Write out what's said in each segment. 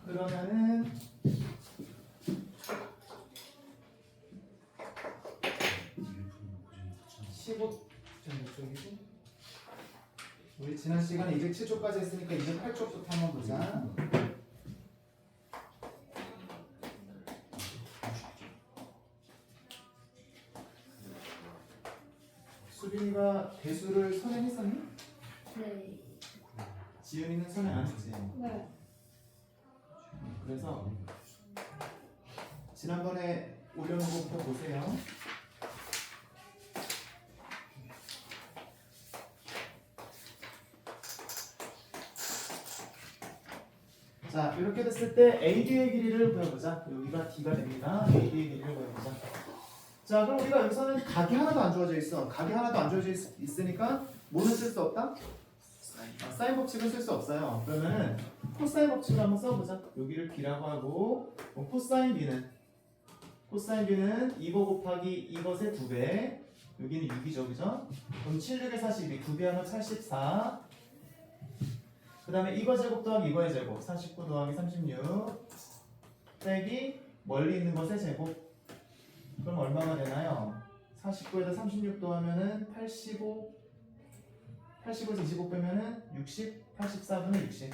그러면은 15.6쪽이지? 우리 지난 시간에 207쪽까지 했으니까 208쪽부터 한번 보자. 수빈이가 대수를 선행했었니? 네. 지은이는 선행 안 했지? 네. 그래서 지난번에 올려놓은 것부터 보세요. 자, 이렇게 됐을 때 AD의 길이를 구해보자. 여기가 D가 됩니다. AD의 길이를 구해보자. 자, 그럼 우리가 여기서는 각이 하나도 안 주어져 있어. 각이 하나도 안 주어져 있으니까 뭐는 쓸 수 없다? 사인 법칙은 쓸 수 없어요. 그러면은 코사인 법칙을 한번 써보자. 여기를 B라고 하고, 그럼 코사인 B는 2거 곱하기 이것의 2배. 여기는 6이죠, 그죠? 그럼 7, 6에 42, 2배 하면 84. 그 다음에 이거 제곱 더하기 이거의 제곱, 49 더하기 36 빼기 멀리 있는 것의 제곱. 그럼 얼마가 되나요? 49에다 36 더하면은 85, 85에서 25 빼면은 60, 84분의 60.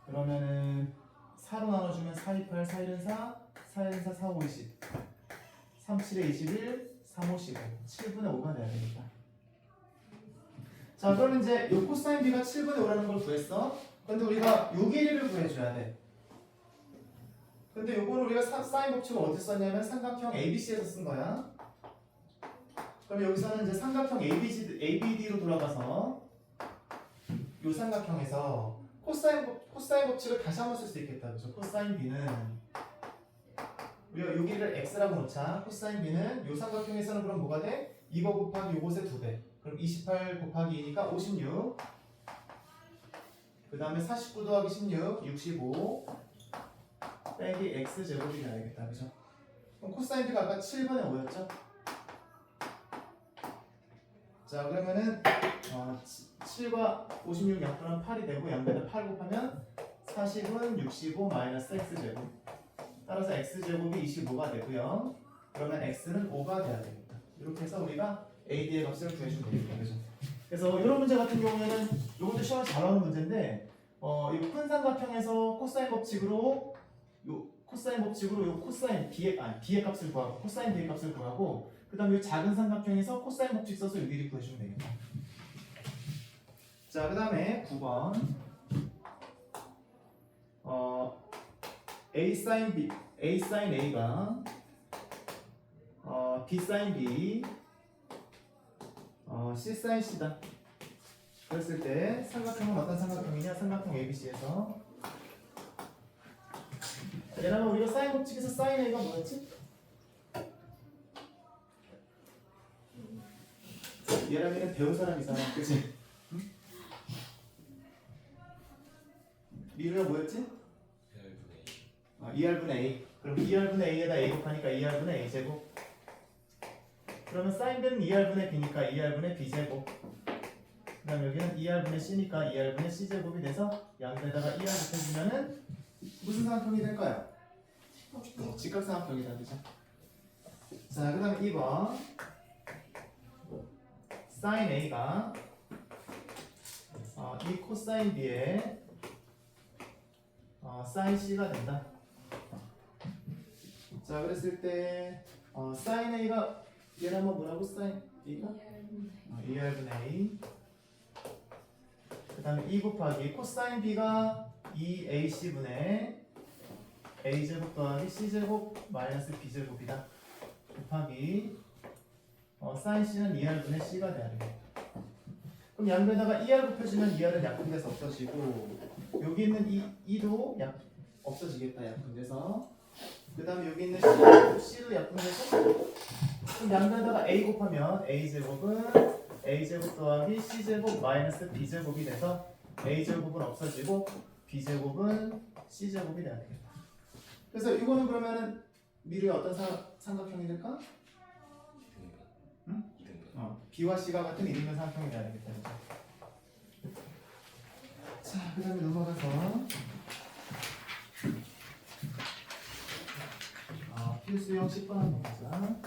그러면은 4로 나눠주면 4, 2, 8, 4, 1은 4, 4, 1은 4, 4, 5, 20 3, 7에 21, 3, 5, 15 7분의 5가 돼야 되겠다. 자, 그럼 이제 요 코사인 B가 7분의 5라는 걸 구했어. 근데 우리가 요 길이를 구해줘야 돼. 근데 요거는 우리가 사인 법칙을 어디 썼냐면 삼각형 ABC에서 쓴 거야. 그럼 여기서는 이제 삼각형 ABD로 돌아가서 요 삼각형에서 코사인 법칙을 다시 한번 쓸 수 있겠다. 그죠? 코사인 B는 우리가 요 길이를 X라고 놓자. 코사인 B는 요 삼각형에서는 그럼 뭐가 돼? 이거 곱하기 요것의 2배. 그럼 28 곱하기 2니까 56. 그 다음에 49 더하기 16, 65 빼기 X제곱이 나야겠다. 그죠? 그럼 코사인 B가 아까 7분의 5였죠? 자, 그러면은 7과 56 약분하면 8이 되고 양배에다 8 곱하면 40은 65 마이너스 X제곱. 따라서 X제곱이 25가 되고요. 그러면 X는 5가 돼야 되겠다. 이렇게 해서 우리가 AD의 값을 구해주면 되겠다. 그죠? 그래서 이런 문제 같은 경우에는 이것도 시험에 잘 나오는 문제인데 이 큰 삼각형에서 코사인 법칙으로 요 코사인 B의 값을 구하고 코사인 B의 값을 구하고 그 다음에 이 작은 삼각형에서 코사인 법칙 써서 요 길이 구해주면 되겠다. 자, 그 다음에 9번 A sin A가 B sin B C sin C다. 그랬을 때 삼각형은 어떤 삼각형이냐? 삼각형 ABC에서 얘라면 우리가 사인 법칙에서 sin A가 뭐였지? 얘라면 배운 사람이잖아, 그치? 응? 미루가 뭐였지? 2R분의 A. 그럼 2R분의 A에다 A 곱하니까 2R분의 A 제곱. 그러면 sin B는 2R분의 B니까 2R분의 B 제곱. 그 다음 여기는 2R분의 C니까 2R분의 C 제곱이 돼서 양배에다가 2R 곱해주면은 무슨 삼각형이 될까요? 직각삼각형이다, 그죠? 자, 그 다음에 2번 sin A가 이 코사인 B의 sin C가 된다. 자, 그랬을 때 sin A가 얘라면 뭐라고? sin B가? 2R분의 A. 그 다음에 2 곱하기 코사인 B가 2AC분의 A제곱 더하기 C제곱 마이너스 B제곱이다. 곱하기 sin C는 2R분의 C가 돼야 되겠다. 그럼 양배에다가 2R 곱해주면 2R은 약분돼서 없어지고 여기 있는 2도 없어지겠다. 약분돼서 그 다음에 여기 있는 C도 약분돼서 그럼 양배에다가 A 곱하면 A제곱은 A제곱 더하기 C제곱 마이너스 B제곱이 돼서 A제곱은 없어지고 B제곱은 C제곱이 돼야 되겠다. 그래서 이거는 그러면은 미래의 어떤 삼각형이 될까? 응? B와 C가 같은 이등변 삼각형이 돼야 되겠다. 자, 자, 그 다음에 넘어가서 필수형 10번 한번 보자.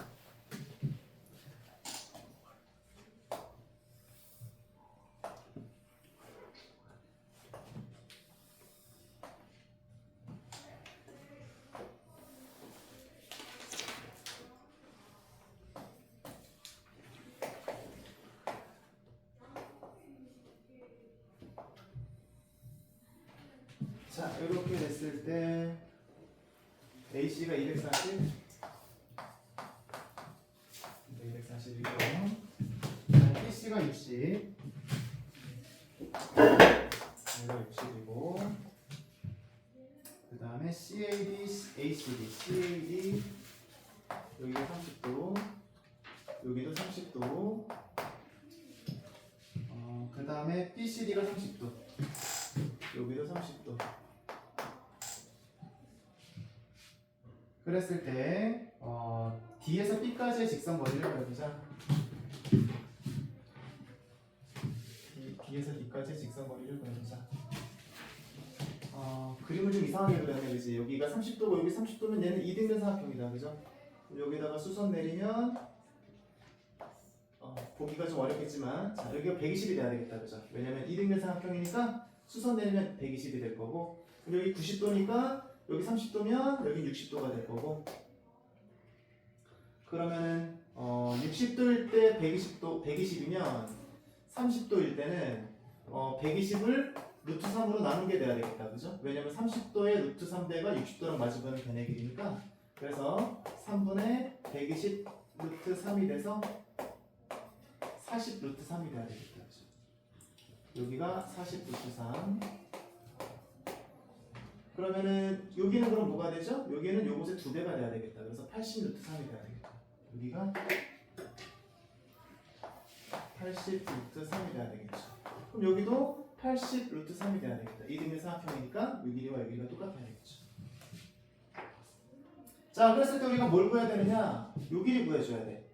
자, 이렇게 됐을 때 AC가 240, 241이고, BC가 60, 얘가 60이고, 그 다음에 CAD, ACD, CAD 여기가 30도, 여기도 30도, 그 다음에 BCD가 30도, 여기도 30도. 그랬을 때 D에서 B까지의 직선 거리를 구해보자. D에서 D까지의 직선 거리를 구해보자. 그림을 좀 이상하게 그렸네, 그지? 여기가 30도고 여기 30도면 얘는 이등변 삼각형이다, 그죠? 여기다가 수선 내리면 보기가 좀 어렵겠지만, 자, 여기가 120이 돼야 되겠다, 그죠? 왜냐면 이등변 삼각형이니까 수선 내리면 120이 될 거고, 여기 90도니까 여기 30도면 여기 60도가 될 거고, 그러면은 60도일 때 120도, 120이면 30도일 때는 120을 루트 3으로 나누게 돼야 되겠다, 그죠? 왜냐면 30도의 루트 3배가 60도랑 마주보는 변의 길이니까, 그래서 3분의 120 루트 3이 돼서 40 루트 3이 돼야 되겠다, 그죠? 여기가 40 루트 3. 그러면은 여기는 그럼 뭐가 되죠? 여기는 요것의 2배가 돼야 되겠다. 그래서 80 루트 3이 돼야 되겠다. 여기가 80 루트 3이 돼야 되겠죠. 그럼 여기도 80 루트 3이 돼야 되겠다. 이등변 삼각형이니까 이 길이와 이 길이가 똑같아야 되겠죠. 자, 그랬을 때 우리가 뭘 구해야 되느냐? 요 길이 구해줘야 돼.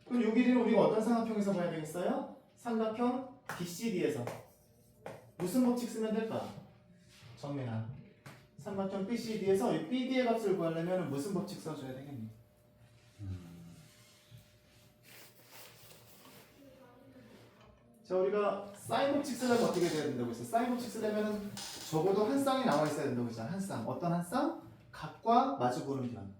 그럼 요 길이는 우리가 어떤 삼각형에서 봐야 되겠어요? 삼각형 BCD에서. 무슨 법칙 쓰면 될까? 정민아. 삼각형 BCD에서 이 BD의 값을 구하려면 무슨 법칙 써줘야 되겠니? 자, 우리가 사인 법칙 쓰려면 어떻게 돼야 된다고 했어요? 사인 법칙 쓰려면 적어도 한 쌍이 나와 있어야 된다고 했잖아. 한 쌍. 어떤 한 쌍? 각과 마주보는 변.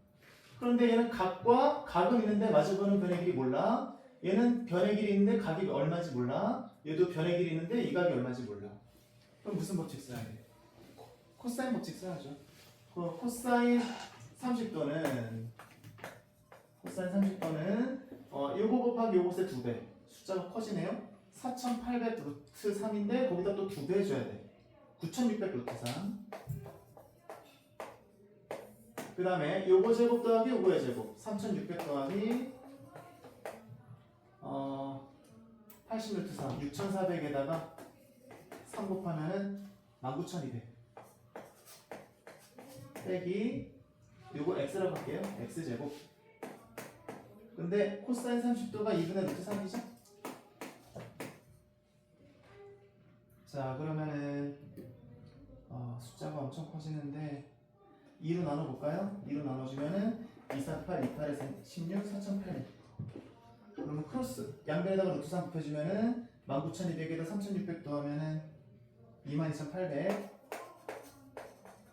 그런데 얘는 각과 각은 있는데 마주보는 변의 길이 몰라. 얘는 변의 길이 있는데 각이 얼마인지 몰라. 얘도 변의 길이 있는데 이 각이 얼마인지 몰라. 그럼 무슨 법칙 써야 돼? 코사인 법칙 써야죠. 코사인 30도는 요거 곱하기 요것의 2배. 숫자가 커지네요. 4800 루트 3인데 거기다 또 2배 해줘야 돼. 9600 루트 3. 그 다음에 요거 제곱 더하기 요거의 제곱. 3600 더하기 80 루트 3. 6400에다가 3 곱하면은 19200. 빼기 요거 x라고 할게요. x제곱. 근데 코사인 30도가 2분의 루트 3이죠? 자, 그러면은 숫자가 엄청 커지는데 2로 나눠볼까요? 2로 나눠주면은 248, 28에서 16, 4800. 그러면 크로스 양변에다가 루트 3 곱해주면은 19200에다 3600 더하면은 22800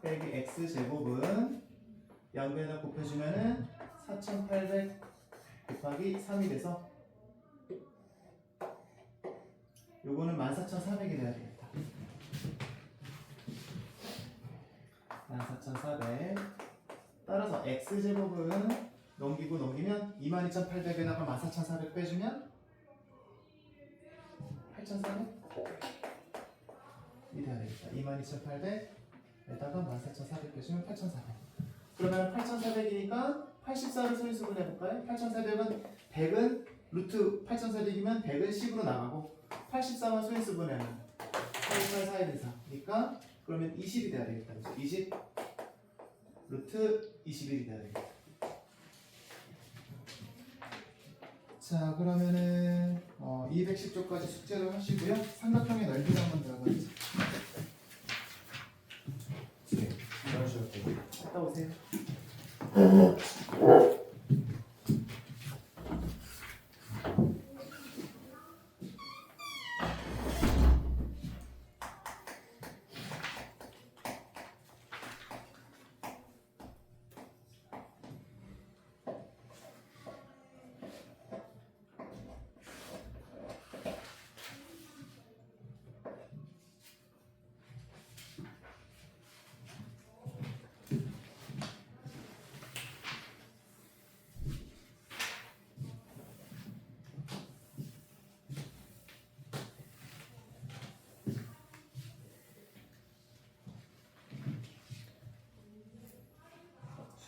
빼기 x제곱은 양변에다 곱해주면은 4800 곱하기 3이 돼서 요거는 14400이 돼야 되겠다. 14400. 따라서 x제곱은 넘기면 22800에다가 14400 빼주면 8400이 돼야 되겠다. 22800에다가 14400 빼주면 8400. 그러면 8400이니까 84를 소인수분 해볼까요? 8400은 100은 루트 8400이면 100은 10으로 나가고 84만 소인수분해는 88, 4에 대해서 그러니까 그러면 20이 돼야 되겠다. 그래서 20 루트 21이 돼야 되겠다. 자, 그러면은 210쪽까지 숙제를 하시고요. 삼각형의 넓이를 한번 들어가겠습니다.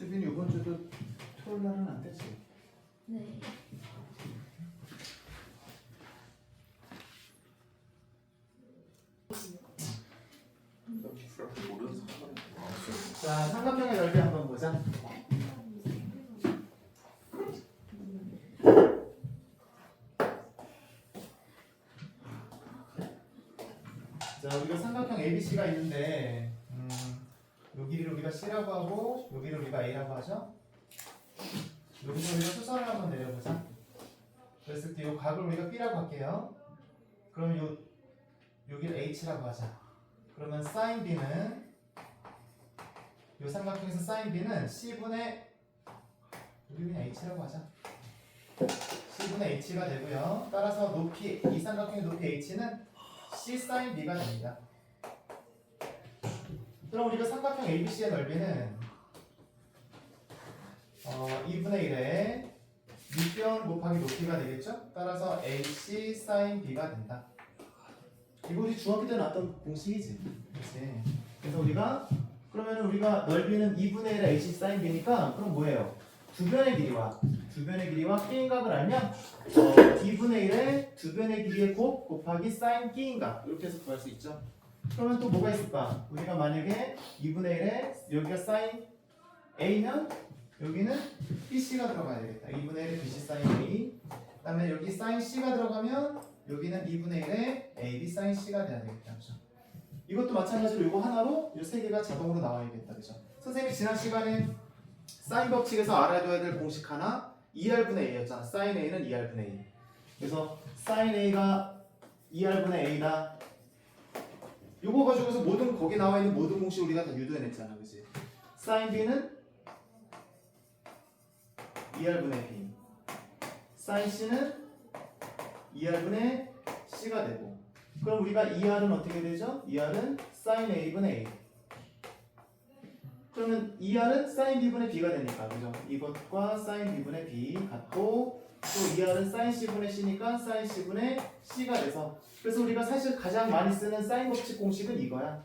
수빈 이번 주도 토요일 날은 안 되지? 네. 자, 삼각형의 넓이 한번 보자. 자, 우리가 삼각형 ABC가 있는데 여기를 우리가 C라고 하고 여기를 우리가 A라고 하죠. 여기서 우리가 수선을 한번 내려보자. 그랬을 때 이 각을 우리가 B라고 할게요. 그럼 여기를 H라고 하자. 그러면 sin B는 이 삼각형에서 sin B는 C분의 우리 그냥 H라고 하자. C분의 H가 되고요. 따라서 높이 이 삼각형의 높이 H는 C sin B가 됩니다. 그럼 우리가 삼각형 ABC의 넓이는 2분의 1에 밑변 곱하기 높이가 되겠죠? 따라서 AC sin B가 된다. 이거 우리 중학교 때 나왔던 공식이지. 그치? 그래서 그러면 우리가 넓이는 2분의 1에 AC sin B니까 그럼 뭐예요? 두 변의 길이와 끼인각을 알면 2분의 1에 두 변의 길이의 곱 곱하기 sin 끼인각 이렇게 해서 구할 수 있죠. 그러면 또 뭐가 있을까? 우리가 만약에 2분의 1에 여기가 sin A면 여기는 BC가 들어가야 되겠다. 2분의 1에 BC sin A. 그 다음에 여기 sin C가 들어가면 여기는 2분의 1에 AB sin C가 돼야 되겠다. 그죠? 이것도 마찬가지로 이거 하나로 이 세 개가 자동으로 나와야겠다. 그죠? 선생님이 지난 시간에 sin 법칙에서 알아둬야 될 공식 하나 2R분의 A였잖아. sin A는 2R분의 A. 그래서 sin A가 2R분의 A다. 이거 가지고서 거기 나와 있는 모든 공식 우리가 다 유도해냈잖아. 그지? sin B는 2R분의 B. sin C는 2R분의 C가 되고. 그럼 우리가 2R은 어떻게 되죠? 2R은 sin A분의 A. 그러면 2R은 sin B분의 B가 되니까. 그죠? 이것과 sin B분의 B 같고 또 2R은 sin C분의 C니까 sin C분의 C가 돼서 그래서 우리가 사실 가장 많이 쓰는 sin 법칙 공식은 이거야.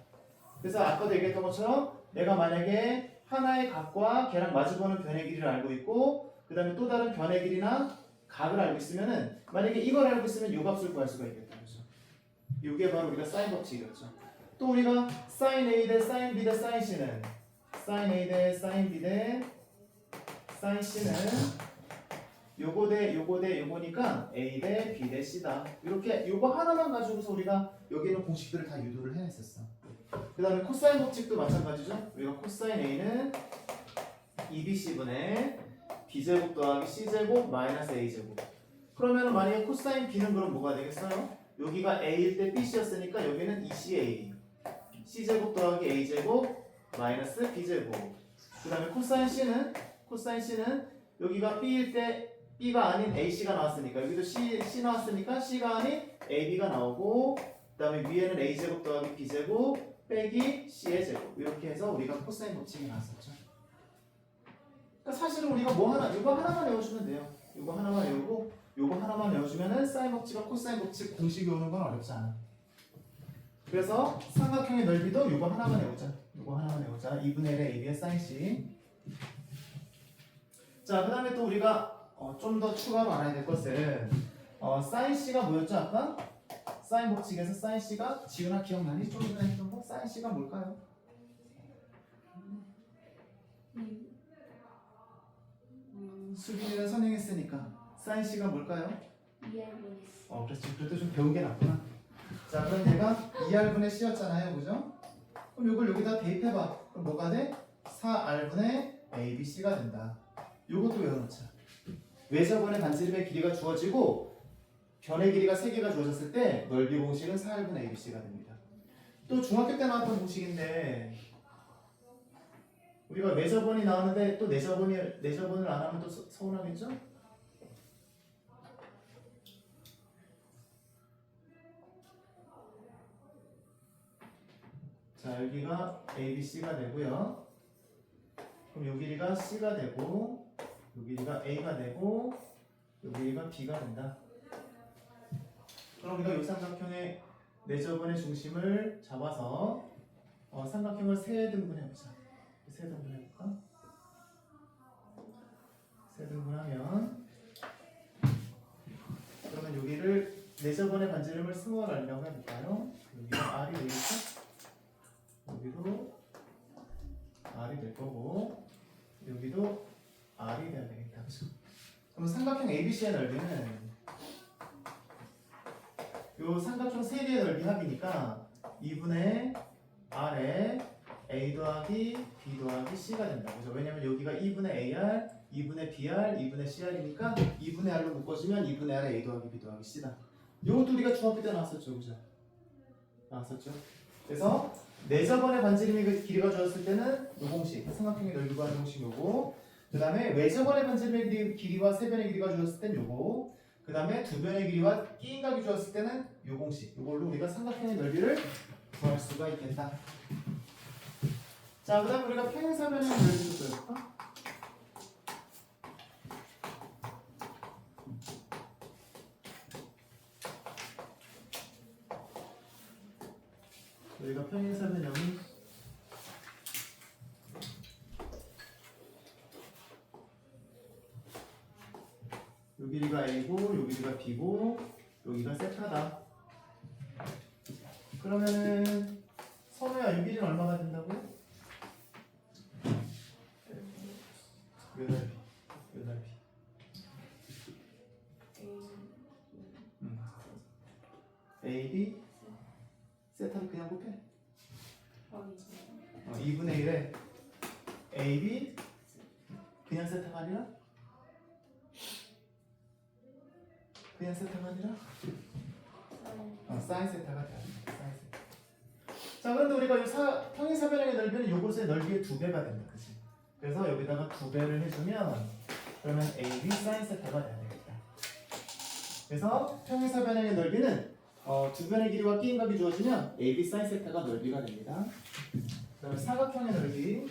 그래서 아까도 얘기했던 것처럼 내가 만약에 하나의 각과 걔랑 마주보는 변의 길이를 알고 있고 그 다음에 또 다른 변의 길이나 각을 알고 있으면은 만약에 이걸 알고 있으면 요 값을 구할 수가 있겠다. 그죠? 이게 바로 우리가 sin 법칙이었죠. 또 우리가 sin A 대 sin B 대 sin C는 sin A 대 sin B 대 sin C는 요거 대 요거 대 요거니까 A 대 B 대 C다. 이렇게 요거 하나만 가지고서 우리가 여기 있는 공식들을 다 유도를 해냈었어. 그 다음에 코사인 법칙도 마찬가지죠. 우리가 코사인 A는 2BC분의 B제곱 더하기 C제곱 마이너스 A제곱. 그러면 만약에 코사인 B는 그럼 뭐가 되겠어요? 여기가 A일 때 BC였으니까 여기는 2CA C제곱 더하기 A제곱 마이너스 B제곱. 그 다음에 코사인 C는 여기가 B일 때 B가 아닌 AC가 나왔으니까 여기도 C 나왔으니까 C가 아닌 AB가 나오고 그 다음에 위에는 A제곱 더하기 B제곱 빼기 C의 제곱 이렇게 해서 우리가 코사인 법칙이 나왔었죠. 그러니까 사실은 우리가 이거 하나만 외워주면 돼요. 이거 하나만 외우고 요거 하나만 외워주면은 사인 법칙과 코사인 법칙 공식 외우는 건 어렵지 않아. 그래서 삼각형의 넓이도 요거 하나만 외우자. 2분의 1의 AB의 사인 C. 자, 그 다음에 또 우리가 좀 더 추가로 알아야 될 것은 사인 C가 뭐였죠 아까? 사인 법칙에서 사인 C가 지훈아 기억나니? 좀 전에 했던 거? 사인 C가 뭘까요? 수빈이는 선행했으니까 사인 C가 뭘까요? 2R분의 C. 그렇지. 그래도 좀 배운 게 낫구나. 자, 그럼 얘가 2R분의 C였잖아요. 그죠? 그럼 이걸 여기다 대입해봐. 그럼 뭐가 돼? 4R분의 ABC가 된다. 요것도 외워놓자. 외접원의 반지름의 길이가 주어지고 변의 길이가 3개가 주어졌을 때 넓이 공식은 4분의 ABC가 됩니다. 또 중학교 때 나왔던 공식인데 우리가 외접원이 나오는데 또 내접원을 안 하면 또 서운하겠죠? 자, 여기가 ABC가 되고요. 그럼 요 길이가 C가 되고 요 길이가 A가 되고 요 길이가 B가 된다. 그럼 우리가 요 삼각형의 내접원의 중심을 잡아서 삼각형을 세 등분해보자. 세 등분해볼까? 세 등분하면 그러면 여기를 내접원의 반지름을 스몰 r이라고 해볼까요? 여기가 r이 되겠죠? 여기도 r이 될 거고 여기도 r이 돼야 되겠다. 그죠? 그럼 삼각형 ABC의 넓이는 요 삼각형 3개의 넓이 합이니까 2분의 r에 a 더하기 b 더하기 c가 된다. 그죠? 왜냐면 여기가 2분의 AR, 2분의 BR, 2분의 CR이니까 2분의 r로 묶어주면 2분의 r a 더하기 b 더하기 c다. 요것도 우리가 중학교 때 나왔었죠. 그죠? 나왔었죠. 그래서 내접원의 반지름의 길이가 주어졌을 때는 요 공식, 삼각형의 넓이 구하는 공식 요거. 그 다음에 외접원의 반지름의 길이와 세변의 길이가 주어졌을 때는 요거. 그 다음에 두 변의 길이와 끼인각이 주어졌을 때는 요 공식. 요걸로 우리가 삼각형의 넓이를 구할 수가 있겠다. 자, 그 다음에 우리가 평행사변의 넓이도 구해볼까? 여기가 평행사변형이 요 길이가 A고 요 길이가 B고 여기가 세타다. 그러면은 선우야 요 길이는 얼마가 된다고요? 요 넓이 A, B 세타를 그냥 곱해. 2분의 1에 A, B 그냥 세타가 아니라? 그냥 세타가 아니라? 사인 세타가 돼야 됩니다. 사인 세타. 자, 그런데 우리가 요 평행사변형의 넓이는 요것의 넓이의 2배가 된다. 그치? 그래서 여기다가 2배를 해주면 그러면 AB 사인 세타가 돼야 되겠다. 그래서 평행사변형의 넓이는 두 변의 길이와 끼인각이 주어지면 AB 사인 세타가 넓이가 됩니다. 그다음에 사각형의 넓이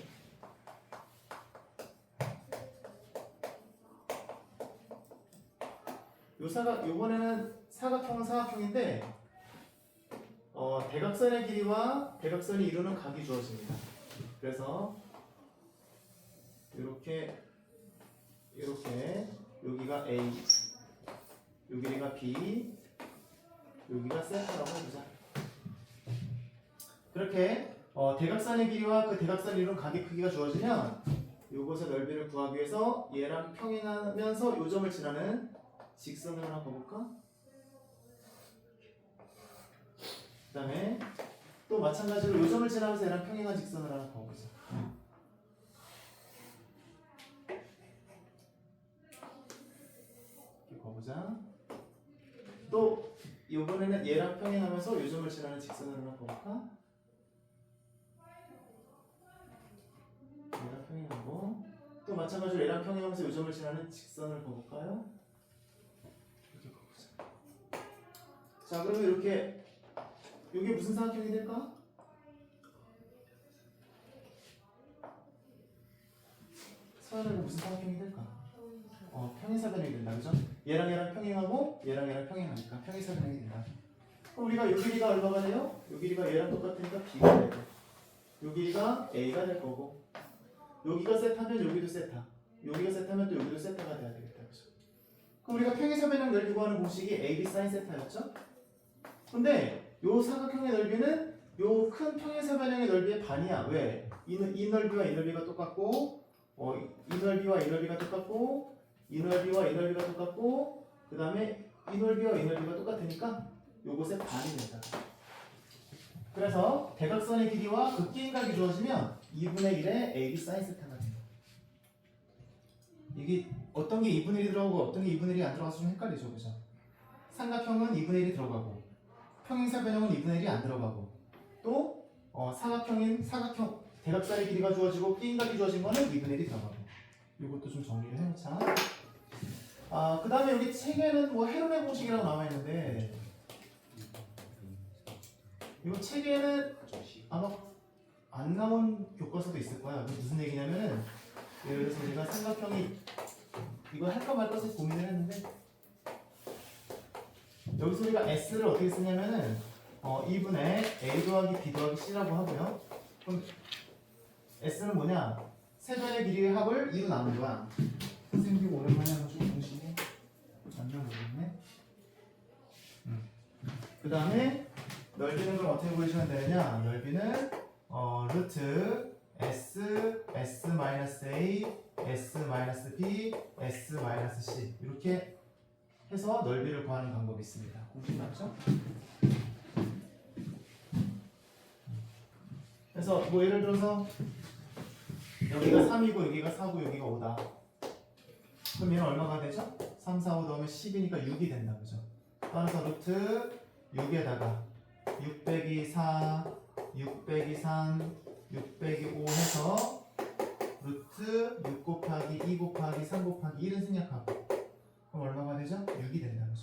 요번에는 사각형은 사각형인데 대각선의 길이와 대각선이 이루는 각이 주어집니다. 그래서 이렇게 여기가 A, 요 길이가 B, 여기가 세타라고 해보자. 그렇게 대각선의 길이와 그 대각선이 이루는 각의 크기가 주어지면 요것의 넓이를 구하기 위해서 얘랑 평행하면서 요 점을 지나는 직선을 하나 그어볼까? 그 다음에 또 마찬가지로 요 점을 지나면서 얘랑 평행한 직선을 하나 그어보자. 이렇게 그어보자. 또 이번에는 얘랑 평행하면서 요 점을 지나는 직선을 하나 그어볼까? 얘랑 평행하고 또 마찬가지로 얘랑 평행하면서 요 점을 지나는 직선을 그어볼까요? 자, 그러면 이렇게 이게 무슨 사각형이 될까? 서연은 무슨 사각형이 될까? 평행사변형이 된다, 그죠? 얘랑 평행하고 얘랑 평행하니까 평행사변형이 된다. 그럼 우리가 요 길이가 얼마가 돼요? 요 길이가 얘랑 똑같으니까 B가 되고 요 길이가 A가 될 거고 여기가 세타면 여기도 세타 여기가 세타면 또 여기도 세타가 돼야 되겠다, 그죠? 그럼 우리가 평행사변형 넓이 구하는 공식이 AB 사인 세타였죠? 근데 요 사각형의 넓이는 요 큰 평행사변형의 넓이의 반이야. 왜? 이 넓이와 이 넓이가 똑같고 이 넓이와 이 넓이가 똑같고 이 넓이와 이 넓이가 똑같고 그 다음에 이 넓이와 이 넓이가 똑같으니까 요것의 반이 된다. 그래서 대각선의 길이와 그 끼인각이 주어지면 2분의 1의 AB 사인 세타가 된다. 이게 어떤 게 2분의 1이 들어가고 어떤 게 2분의 1이 안 들어가서 좀 헷갈리죠, 그죠? 삼각형은 2분의 1이 들어가고 평행사변형은 2분의 1이 안 들어가고 또 사각형인 사각형 대각선의 길이가 주어지고 삐인각이 주어진 거는 2분의 1이 들어가고 이것도 좀 정리를 해놓자. 그 다음에 여기 책에는 뭐 헤론의 공식이라고 나와 있는데 이거 책에는 아마 안 나온 교과서도 있을 거야. 그게 무슨 얘기냐면은 예를 들어서 우리가 삼각형이 이거 할까 말까 해서 고민을 했는데 여기서 우리가 S를 어떻게 쓰냐면은 2분의 A 더하기 B 더하기 C라고 하고요. 그럼 S는 뭐냐? 세변의 길이의 합을 2로 나눈 거야. 선생님이 오랜만에 해가지고 공식이 완전 모르겠네. 그 다음에 넓이는 그럼 어떻게 보여주면 되느냐? 넓이는 루트 S, S-A, S-B, S-C 이렇게 해서 넓이를 구하는 방법이 있습니다. 공식 맞죠? 그래서 뭐 예를 들어서 여기가 3이고 여기가 4고 여기가 5다. 그럼 얘는 얼마가 되죠? 3, 4, 5 넣으면 10이니까 6이 된다. 그죠? 따라서 루트 6에다가 6 빼기 4, 6 빼기 3, 6 빼기 5 해서 루트 6 곱하기 2 곱하기 3 곱하기 1은 생략하고 그럼 얼마가 되죠? 6이 된다. 그죠?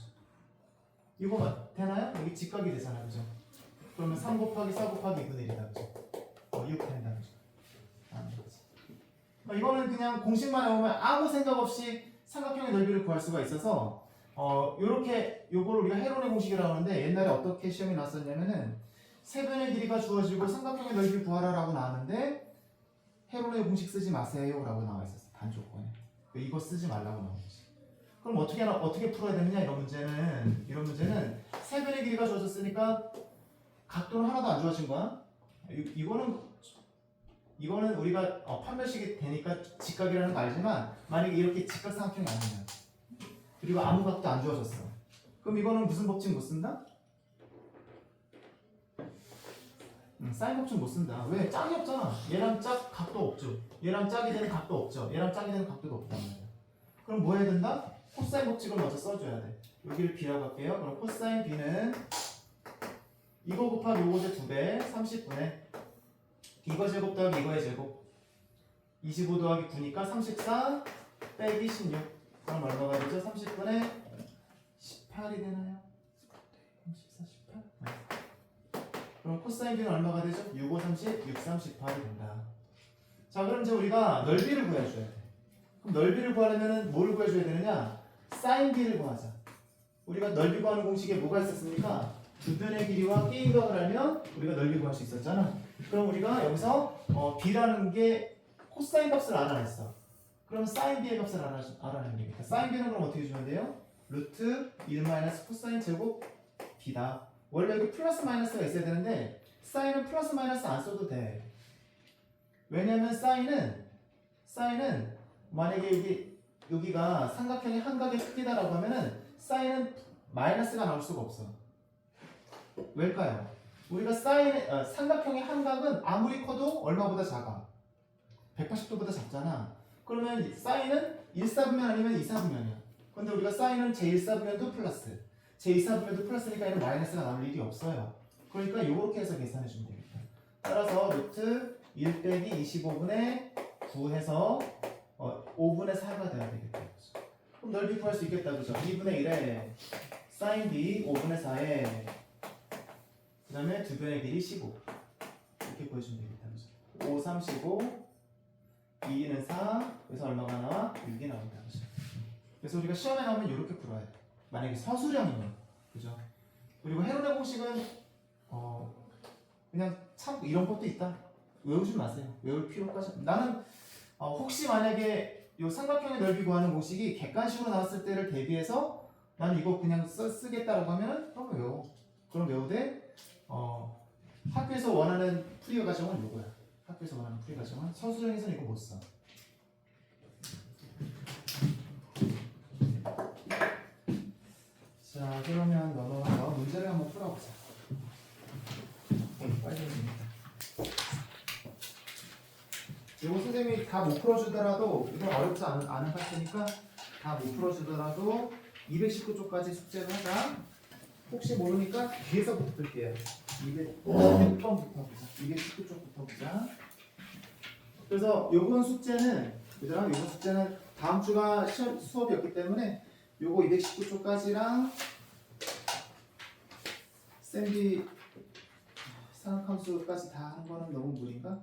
이거 되나요? 여기 직각이 되잖아. 그죠? 그러면 3 곱하기 4 곱하기 2분의 1이다. 그죠? 6 된다. 그죠? 이거는 그냥 공식만 나오면 아무 생각 없이 삼각형의 넓이를 구할 수가 있어서 요렇게 요걸 우리가 헤론의 공식이라고 하는데 옛날에 어떻게 시험이 나왔었냐면은 세변의 길이가 주어지고 삼각형의 넓이를 구하라 라고 나왔는데 헤론의 공식 쓰지 마세요 라고 나와 있었어. 단조건에 이거 쓰지 말라고 나온 거지. 그럼 어떻게 풀어야 되느냐 이런 문제는 세변의 길이가 주어졌으니까 각도는 하나도 안 주어진 거야. 이거는 우리가 판별식이 되니까 직각이라는 거 알지만 만약에 이렇게 직각 삼각형이 아니면 그리고 아무 각도 안 주어졌어. 그럼 이거는 무슨 법칙 못 쓴다? 사인 법칙 못 쓴다. 왜? 짝이 없잖아. 얘랑 짝 각도 없죠. 얘랑 짝이 되는 각도 없죠. 얘랑 짝이 되는 각도도 없단 말이야. 그럼 뭐 해야 된다? 코사인 법칙을 먼저 써줘야 돼. 여기를 B라고 할게요. 그럼 코사인 B는 이거 곱하기 요거의 2배 30분의 이거 제곱 더하기 이거의 제곱 25 더하기 9니까 34 빼기 16 그럼 얼마가 되죠? 30분의 18이 되나요? 34, 18? 그럼 코사인 B는 얼마가 되죠? 6, 5, 30, 6, 3, 18이 된다. 자 그럼 이제 우리가 넓이를 구해줘야 돼. 그럼 넓이를 구하려면 뭘 구해줘야 되느냐? 사인 B를 구하자. 우리가 넓이 구하는 공식에 뭐가 있었습니까? 두변의 길이와 B각을 알면 우리가 넓이 구할 수 있었잖아. 그럼 우리가 여기서 B라는 게 코사인 값을 알아냈어. 그럼 사인 B의 값을 알아내면 되겠다. 사인 B는 그럼 어떻게 주면 돼요? 루트 1 마이너스 코사인 제곱 B다. 원래 여기 플러스 마이너스가 있어야 되는데 사인은 플러스 마이너스 안 써도 돼. 왜냐면 사인은 만약에 여기가 삼각형의 한각의 크기다라고 하면은 사인은 마이너스가 나올 수가 없어. 왜일까요? 우리가 삼각형의 한각은 아무리 커도 얼마보다 작아? 180도보다 작잖아. 그러면 사인은 1사분면 아니면 2사분면이야. 근데 우리가 사인은 제1사분면도 플러스 제2사분면도 플러스니까 얘는 마이너스가 나올 일이 없어요. 그러니까 이렇게 해서 계산해 주면 되겠다. 따라서 루트 1 빼기 25분의 9 해서 5분의 4가 돼야 되겠다. 그럼 넓이 구할 수 있겠다. 그죠? 2분의 1에 사인 B 5분의 4에 그 다음에 두 변의 길이 15 이렇게 보여주면 되겠다. 그죠? 5, 3, 15 2는 4 그래서 얼마가 나와? 6이 나온다. 그죠? 그래서 우리가 시험에 나오면 이렇게 풀어야 돼. 만약에 서술형이면 그죠? 그리고 헤론의 공식은 그냥 참 이런 것도 있다. 외우지 마세요. 외울 필요까지. 나는 혹시 만약에 이 삼각형의 넓이 구하는 공식이 객관식으로 나왔을 때를 대비해서 나는 이거 그냥 쓰겠다라고 하면은 그럼 외워. 그럼 외우되 학교에서 원하는 풀이 과정은 이거야. 학교에서 원하는 풀이 과정은 서술형에서는 이거 못 써. 자 그러면 넘어가서 문제를 한번 풀어보자. 빨리 됩니다. 이거 선생님이 다 못 풀어주더라도 이거 어렵지 않은 파트니까 다 못 풀어주더라도 219쪽까지 숙제를 하자. 혹시 모르니까 뒤에서부터 풀게요. 216번부터 보자. 219쪽부터 보자. 그래서 요번 숙제는 얘들아 요번 숙제는 다음 주가 시험 수업이었기 때문에 요거 219쪽까지랑 샌디 산업함수까지 다 하는 거는 너무 무리인가?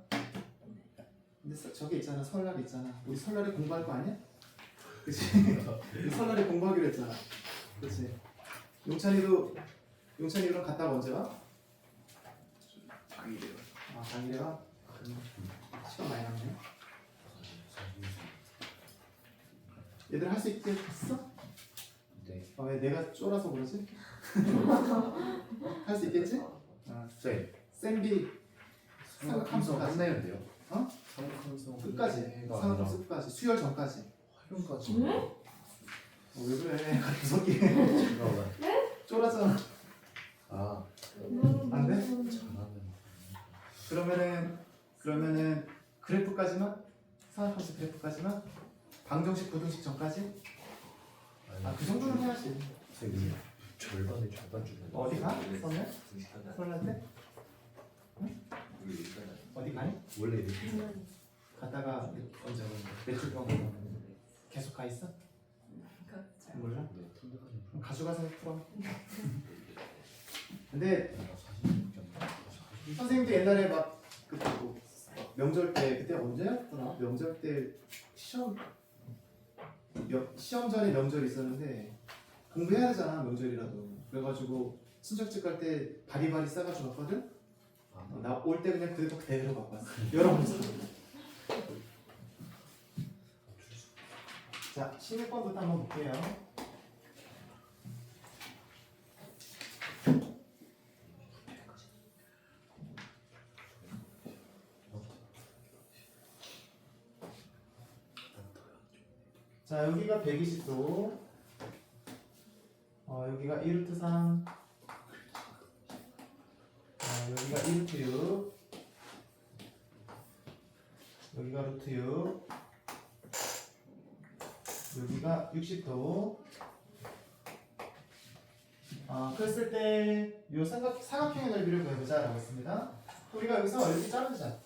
근데 저기 있잖아 설날 있잖아. 우리 설날에 공부할 거 아니야? 그치? 우리 설날에 공부하기로 했잖아. 그치? 용찬이랑 갔다가 언제 와? 당일이요. 아 당일에 와? 시간 많이 남네. 얘들 할 수 있겠어? 네. 아, 왜 내가 쫄아서 그러지? 할 수 있겠지? 아, 네. 샌비 삼각함수까지 끝내는데요. 어? 삼각함수 끝까지 삼각함수 끝까지 수열 전까지. 활용까지. 왜 그래? 무섭게 잠깐만. 쫄았잖아. 아 안 돼? 잘하면. 그러면은 그래프까지만 삼각함수 그래프까지만 방정식 부등식 전까지. 아 그 정도는 해야지. 선생님 절반에 절반 주면. 어디 가? 선배? 설날 때? 어디 가니? 원래 이렇게 갔다가 언제 하는 매출 병원 계속 가 있어? 몰라? 네. 그럼 가져가서 풀어. 근데 선생님도 옛날에 막 그때 뭐 명절 때 그때 언제였더라? 명절 때 시험 전에 명절이 있었는데 공부해야 되잖아 명절이라도. 그래가지고 친척집 갈 때 바리바리 싸가지고 왔거든. 나 올 때 그냥 그대로 갖고 왔어. 열어보자. 자 16번부터 한번 볼게요. 자 여기가 120도, 여기가 1루트 3, 여기가 1루트 6, 여기가 루트 6, 여기가 60도. 그랬을 때 이 사각형의 넓이를 구해보자 라고 했습니다. 우리가 여기서 이렇게 자르자.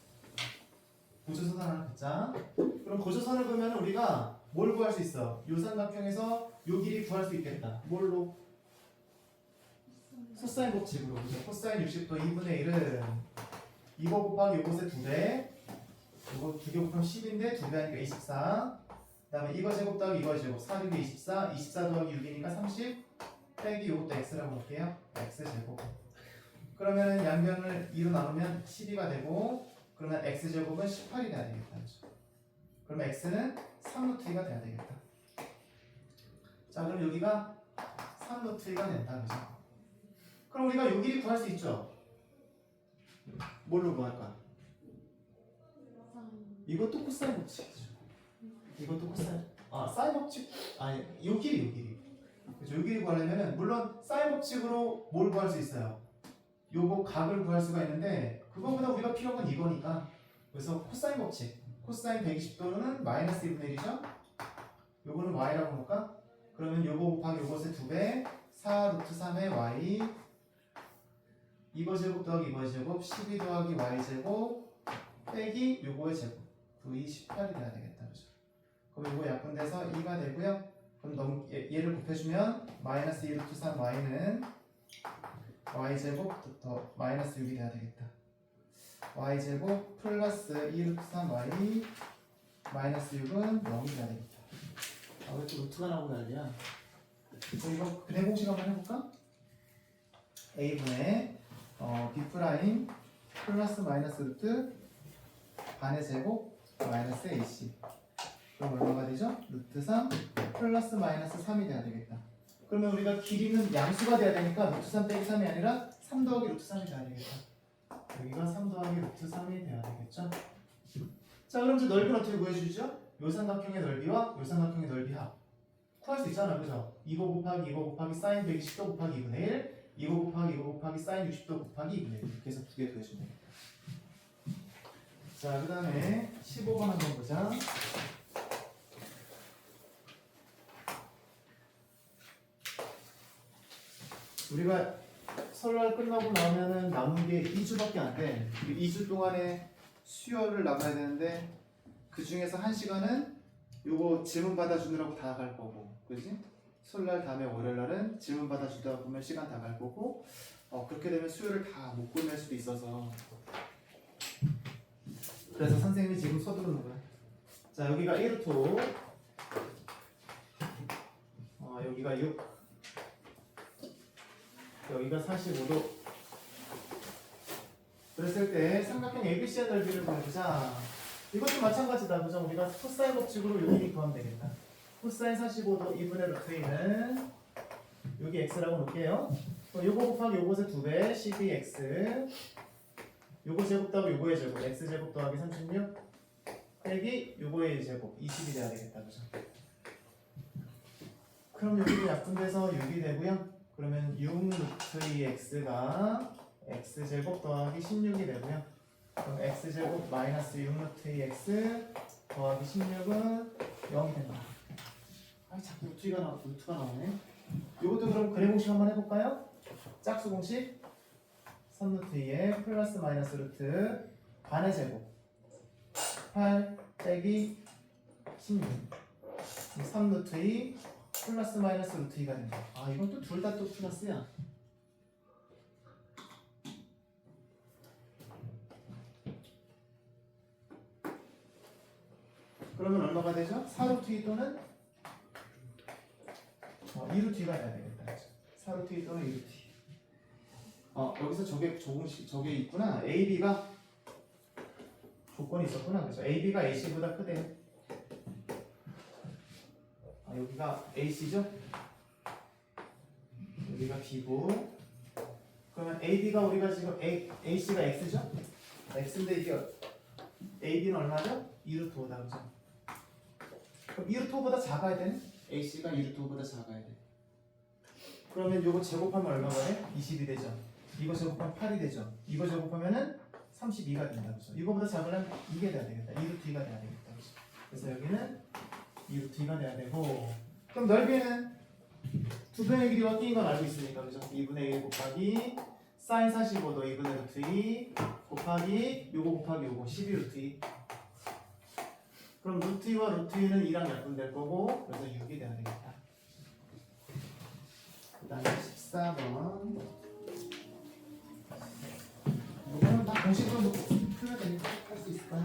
고조선 하나 긋자. 그럼 고조선을 보면 우리가 뭘 구할 수 있어? 이 삼각형에서 이 길이 구할 수 있겠다. 뭘로? 코사인 법칙으로. 그죠? 코사인 60도 2분의 1은 이거 곱하기 이것의 2배. 이거 2개 곱하면 10인데 2배 하니까 24. 그 다음에 이거 제곱 더하기 이거 제곱 4, 6이 24. 24 더하기 6이니까 30. 빼기 이것도 x라고 볼게요. x제곱. 그러면 양변을 2로 나누면 12가 되고, 그러면 x제곱은 18이 돼야 되겠다. 그죠? 그러면 x는 3루트 2가 돼야 되겠다. 자, 그럼 여기가 3루트 2가 된다. 그죠? 그럼 우리가 요 길이 구할 수 있죠? 뭘로 구할까? 이것도 코사인 법칙이죠. 이것도 코사인. 사인 법칙. 아니, 요 길이. 그죠? 요 길이 구하려면은 물론 사인 법칙으로 뭘 구할 수 있어요? 요거 각을 구할 수가 있는데 그거보다 우리가 필요한 건 이거니까. 그래서 코사인 법칙. 코사인 120도는 마이너스 1분의 1이죠? 요거는 y라고 볼까? 그러면 요거 곱하기 요것의 2배 4 루트 3의 y, 이거 제곱 더하기 이거 제곱 12 더하기 y 제곱 빼기 요거의 제곱 9이 18이 돼야 되겠다. 그죠? 그럼 요거 약분돼서 2가 되고요. 그럼 얘를 곱해주면 마이너스 2 루트 3 y는 y 제곱 더 마이너스 6이 돼야 되겠다. y 제곱 플러스 2 루트 3 y 마이너스 6은 0이 돼야 되겠다. 왜 또 루트가 나오고 난리야? 그럼 이거 근해 공식 한번 해볼까? a분의 b 프라임 플러스 마이너스 루트 반의 제곱 마이너스 ac. 그럼 얼마가 되죠? 루트 3 플러스 마이너스 3이 돼야 되겠다. 그러면 우리가 길이는 양수가 돼야 되니까 루트 3 빼기 3이 아니라 3 더하기 루트 3이 돼야 되겠다. 여기가 3 더하기 루트 3이 돼야 되겠죠? 자, 그럼 이제 넓이는 어떻게 구해주죠? 요 삼각형의 넓이와 요 삼각형의 넓이 합 구할 수 있잖아, 그죠? 이거 곱하기 사인 120도 곱하기 2분의 1, 이거 곱하기 사인 60도 곱하기 2분의 1. 이렇게 해서 두 개 구해주면 되겠다. 자, 그 다음에 15번 한번 보자. 우리가 설날 끝나고 나면은 남은 게 2주밖에 안 돼. 그 2주 동안에 수요를 나가야 되는데 그 중에서 1시간은 요거 질문 받아주느라고 다 갈 거고, 그지? 설날 다음에 월요일날은 질문 받아주다 보면 시간 다 갈 거고, 그렇게 되면 수요를 다 못 끝낼 수도 있어서 그래서 선생님이 지금 서두르는 거야. 자, 여기가 1루트, 여기가 6, 여기가 45도. 그랬을 때 삼각형 ABC의 넓이를 구해보자. 이것도 마찬가지다. 그죠? 우리가 코사인 법칙으로 여기 구하면 되겠다. 코사인 45도 2분의 루트 2는 여기 x라고 놓을게요. 요거 곱하기 요것의 2배 12x, 요거 제곱 더하기 요거의 제곱 x제곱 더하기 36 빼기 요거의 제곱 20이 돼야 되겠다. 그죠? 그럼 여기도 약분돼서 6이 되고요. 그러면 6 루트 2x가 x제곱 더하기 16이 되고요. 그럼 x제곱 마이너스 6 루트 2x 더하기 16은 0이 된다. 자꾸 루트가 나오네. 이것도 그럼 그래 공식 한번 해볼까요? 짝수 공식 3 루트 2에 플러스 마이너스 루트 반의 제곱 8 빼기 16 3 루트 2 플러스 마이너스 루트 2가 된다. 이건 또 둘 다 또 플러스야. 그러면 얼마가 되죠? 4루트 2 또는 2루트 2가 돼야 되겠다. 4루트 2 또는 2루트 2. 여기서 저게 있구나. AB가 조건이 있었구나. 그죠? AB가 AC보다 크대요. 여기가 AC죠? 여기가 B고, 그러면 AB가 우리가 지금 AC가 X죠? X인데 이게 AB는 얼마죠? 2루트 5다. 그죠? 그럼 2루트 5보다 작아야 되네? AC가 2루트 5보다 작아야 돼. 그러면 이거 제곱하면 얼마가 돼? 20이 되죠? 이거 제곱하면 8이 되죠? 이거 제곱하면은 32가 된다. 그죠? 이거보다 작으려면 이게 돼야 되겠다. 2루트 2가 돼야 되겠다. 그죠? 그래서 여기는 2루트 2가 돼야 되고, 그럼 넓이는 두 변의 길이와 끼인 건 알고 있으니까. 그죠? 2분의 1 곱하기 사인 45도 2분의 루트 2 곱하기 요거 곱하기 요거 12루트 2. 그럼 루트 2와 루트 2는 2랑 약분될 거고, 그래서 6이 돼야 되겠다. 그 다음에 14번. 이거는 다 공식으로 놓고 풀면 되니까 할 수 있을 거야.